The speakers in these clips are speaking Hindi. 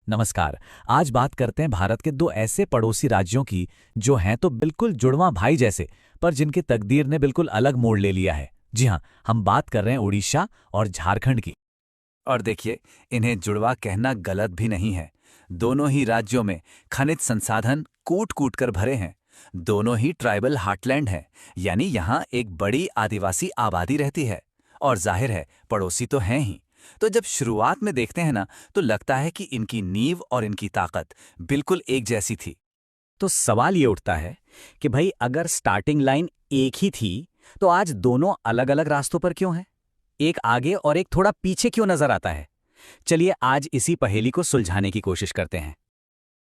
नमस्कार। आज बात करते हैं भारत के दो ऐसे पड़ोसी राज्यों की जो हैं तो बिल्कुल जुड़वां भाई जैसे, पर जिनकी तकदीर ने बिल्कुल अलग मोड़ ले लिया है। जी हाँ, हम बात कर रहे हैं उड़ीसा और झारखंड की। और देखिए, इन्हें जुड़वा कहना गलत भी नहीं है। दोनों ही राज्यों में खनिज संसाधन कूट कूट कर भरे हैं। दोनों ही ट्राइबल हार्टलैंड हैं, यानी यहाँ एक बड़ी आदिवासी आबादी रहती है। और जाहिर है, पड़ोसी तो हैं ही। तो जब शुरुआत में देखते हैं ना, तो लगता है कि इनकी नींव और इनकी ताकत बिल्कुल एक जैसी थी। तो सवाल ये उठता है कि भाई अगर स्टार्टिंग लाइन एक ही थी तो आज दोनों अलग अलग रास्तों पर क्यों हैं? एक आगे और एक थोड़ा पीछे क्यों नजर आता है? चलिए आज इसी पहेली को सुलझाने की कोशिश करते हैं।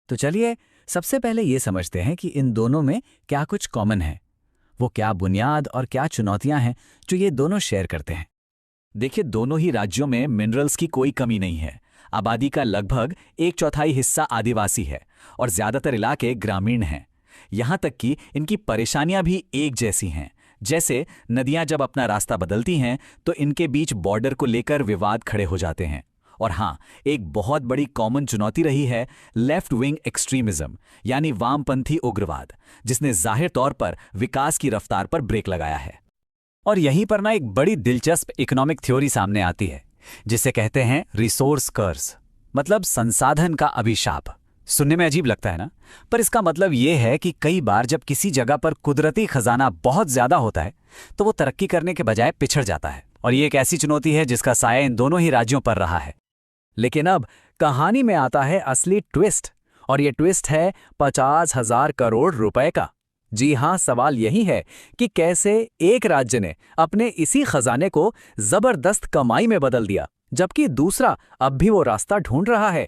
तो चलिए सबसे पहले ये समझते हैं कि इन दोनों में क्या कुछ कॉमन है। वो क्या बुनियाद और क्या चुनौतियां हैं जो ये दोनों शेयर करते हैं। देखिए, दोनों ही राज्यों में मिनरल्स की कोई कमी नहीं है। आबादी का लगभग एक चौथाई हिस्सा आदिवासी है और ज्यादातर इलाके ग्रामीण हैं। यहां तक कि इनकी परेशानियां भी एक जैसी हैं। जैसे नदियां जब अपना रास्ता बदलती हैं तो इनके बीच बॉर्डर को लेकर विवाद खड़े हो जाते हैं। और हाँ, एक बहुत बड़ी कॉमन चुनौती रही है लेफ्ट विंग एक्सट्रीमिज्म, यानी वामपंथी उग्रवाद, जिसने जाहिर तौर पर विकास की रफ्तार पर ब्रेक लगाया है। और यहीं पर ना एक बड़ी दिलचस्प इकोनॉमिक थ्योरी सामने आती है जिसे कहते हैं रिसोर्स कर्स, मतलब संसाधन का अभिशाप। सुनने में अजीब लगता है ना, पर इसका मतलब यह है कि कई बार जब किसी जगह पर कुदरती खजाना बहुत ज्यादा होता है तो वो तरक्की करने के बजाय पिछड़ जाता है। और ये एक ऐसी चुनौती है जिसका साया इन दोनों ही राज्यों पर रहा है। लेकिन अब कहानी में आता है असली ट्विस्ट, और ये ट्विस्ट है 50,000 करोड़ रुपए का। जी हां, सवाल यही है कि कैसे एक राज्य ने अपने इसी खजाने को जबरदस्त कमाई में बदल दिया, जबकि दूसरा अब भी वो रास्ता ढूंढ रहा है।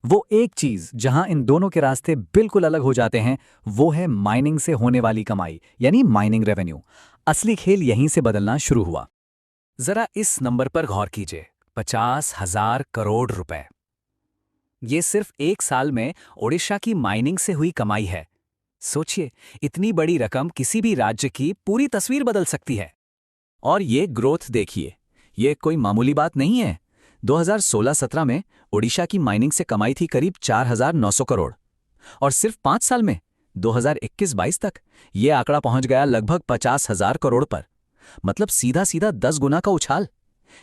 वो एक चीज जहां इन दोनों के रास्ते बिल्कुल अलग हो जाते हैं, वो है माइनिंग से होने वाली कमाई, यानी माइनिंग रेवेन्यू। असली खेल यहीं से बदलना शुरू हुआ। जरा इस नंबर पर गौर कीजिए, 50,000 करोड़ रुपए। ये सिर्फ एक साल में ओडिशा की माइनिंग से हुई कमाई है। सोचिए, इतनी बड़ी रकम किसी भी राज्य की पूरी तस्वीर बदल सकती है। और ये ग्रोथ देखिए, ये कोई मामूली बात नहीं है। 2016-17 में ओडिशा की माइनिंग से कमाई थी करीब 4,900 करोड़, और सिर्फ 5 साल में 2021-22 तक ये आंकड़ा पहुंच गया लगभग 50,000 करोड़ पर। मतलब सीधा सीधा 10 गुना का उछाल।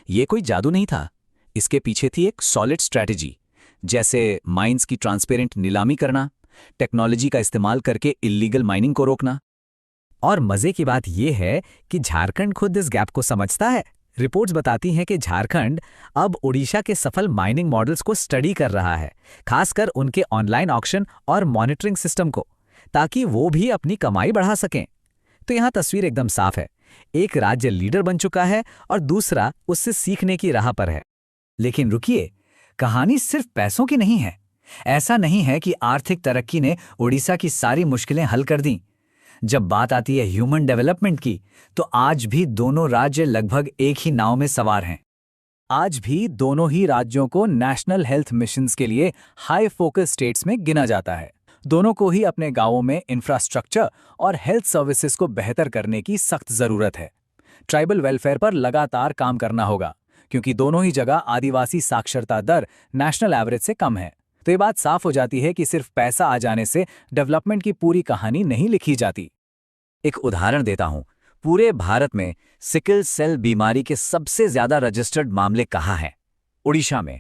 ये कोई जादू नहीं था, इसके पीछे थी एक सॉलिड स्ट्रैटेजी, जैसे माइंस की ट्रांसपेरेंट नीलामी करना, टेक्नोलॉजी का इस्तेमाल करके इल्लीगल माइनिंग को रोकना। और मजे की बात यह है कि झारखंड खुद इस गैप को समझता है। रिपोर्ट्स बताती हैं कि झारखंड अब ओडिशा के सफल माइनिंग मॉडल्स को स्टडी कर रहा है, खासकर उनके ऑनलाइन ऑक्शन और मॉनिटरिंग सिस्टम को, ताकि वो भी अपनी कमाई बढ़ा सकें। तो यहां तस्वीर एकदम साफ है, एक राज्य लीडर बन चुका है और दूसरा उससे सीखने की राह पर है। लेकिन रुकिए, कहानी सिर्फ पैसों की नहीं है। ऐसा नहीं है कि आर्थिक तरक्की ने ओडिशा की सारी मुश्किलें हल कर दी। जब बात आती है ह्यूमन डेवलपमेंट की, तो आज भी दोनों राज्य लगभग एक ही नाव में सवार हैं। आज भी दोनों ही राज्यों को नेशनल हेल्थ मिशंस के लिए हाई फोकस स्टेट्स में गिना जाता है। दोनों को ही अपने गांवों में इंफ्रास्ट्रक्चर और हेल्थ सर्विसेज को बेहतर करने की सख्त जरूरत है। ट्राइबल वेलफेयर पर लगातार काम करना होगा, क्योंकि दोनों ही जगह आदिवासी साक्षरता दर नेशनल एवरेज से कम है। तो ये बात साफ हो जाती है कि सिर्फ पैसा आ जाने से डेवलपमेंट की पूरी कहानी नहीं लिखी जाती। एक उदाहरण देता हूं, पूरे भारत में सिकल सेल बीमारी के सबसे ज्यादा रजिस्टर्ड मामले कहाँ हैं? उड़ीसा में।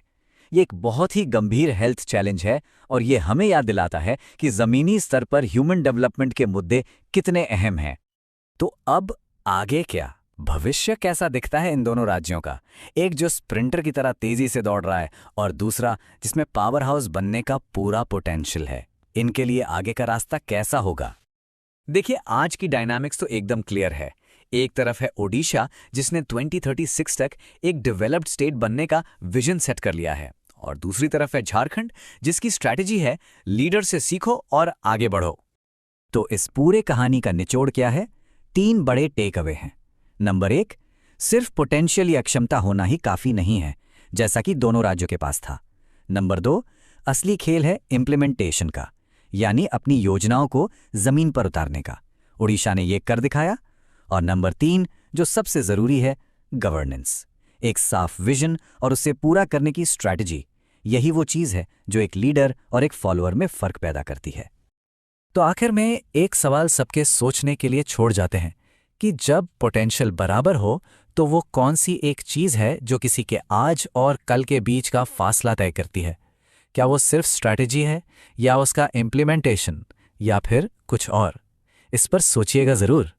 ये एक बहुत ही गंभीर हेल्थ चैलेंज है, और ये हमें याद दिलाता है कि जमीनी स्तर पर ह्यूमन डेवलपमेंट के मुद्दे कितने अहम हैं। तो अब आगे क्या? भविष्य कैसा दिखता है इन दोनों राज्यों का? एक जो स्प्रिंटर की तरह तेजी से दौड़ रहा है, और दूसरा जिसमें पावर हाउस बनने का पूरा पोटेंशियल है। इनके लिए आगे का रास्ता कैसा होगा? देखिए, आज की डायनामिक्स तो एकदम क्लियर है। एक तरफ है ओडिशा, जिसने 2036 तक एक डेवलप्ड स्टेट बनने का विजन सेट कर लिया है, और दूसरी तरफ है झारखंड, जिसकी स्ट्रैटेजी है लीडर से सीखो और आगे बढ़ो। तो इस पूरे कहानी का निचोड़ क्या है? 3 बड़े टेक अवे हैं। नंबर 1, सिर्फ पोटेंशियल या क्षमता होना ही काफी नहीं है, जैसा कि दोनों राज्यों के पास था। नंबर 2, असली खेल है इम्प्लीमेंटेशन का, यानी अपनी योजनाओं को जमीन पर उतारने का। ओडिशा ने यह कर दिखाया। और नंबर 3, जो सबसे जरूरी है, गवर्नेंस। एक साफ विजन और उसे पूरा करने की स्ट्रैटेजी, यही वो चीज़ है जो एक लीडर और एक फॉलोअर में फ़र्क पैदा करती है। तो आखिर में एक सवाल सबके सोचने के लिए छोड़ जाते हैं कि जब पोटेंशियल बराबर हो तो वो कौन सी एक चीज़ है जो किसी के आज और कल के बीच का फासला तय करती है? क्या वो सिर्फ स्ट्रैटेजी है, या उसका इम्प्लीमेंटेशन, या फिर कुछ और? इस पर सोचिएगा ज़रूर।